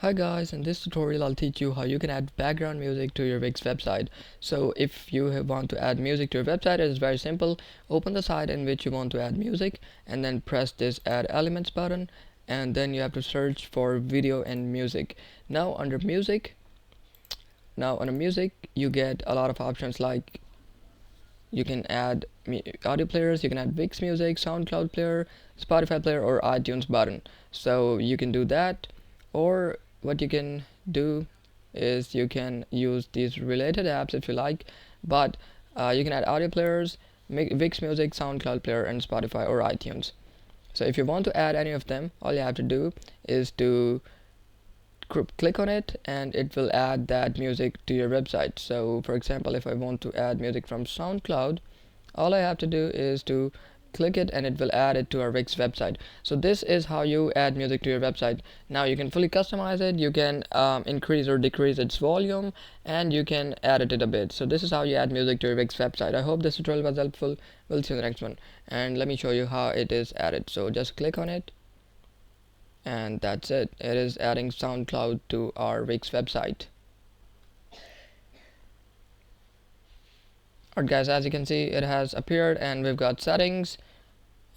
Hi guys, in this tutorial I'll teach you how you can add background music to your Wix website. So if you want to add music to your website, it is very simple. Open the site in which you want to add music and then press this add elements button, and then you have to search for video and music. Now under music you get a lot of options, like you can add audio players, you can add Wix Music, SoundCloud player, Spotify player, or iTunes button. So you can do that, or what you can do is you can use these related apps if you like, but you can add audio players, Wix Music, SoundCloud player, and Spotify or iTunes. So if you want to add any of them, all you have to do is to click on it and it will add that music to your website. So for example, if I want to add music from SoundCloud, all I have to do is to click it and it will add it to our Wix website. So this is how you add music to your website. Now you can fully customize it, you can increase or decrease its volume, and you can edit it a bit. So this is how you add music to your Wix website. I hope this tutorial was helpful. We'll see you in the next one, and let me show you how it is added. So just click on it and that's it. It is adding SoundCloud to our Wix website. Alright guys, as you can see, it has appeared and we've got settings,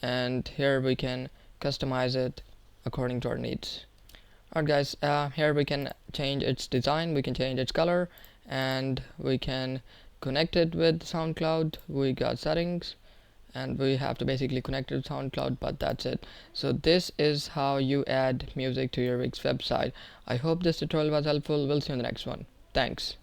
and here we can customize it according to our needs. Alright guys, here we can change its design, we can change its color, and we can connect it with SoundCloud. We got settings and we have to basically connect it to SoundCloud, but that's it. So this is how you add music to your Wix website. I hope this tutorial was helpful. We'll see you in the next one. Thanks.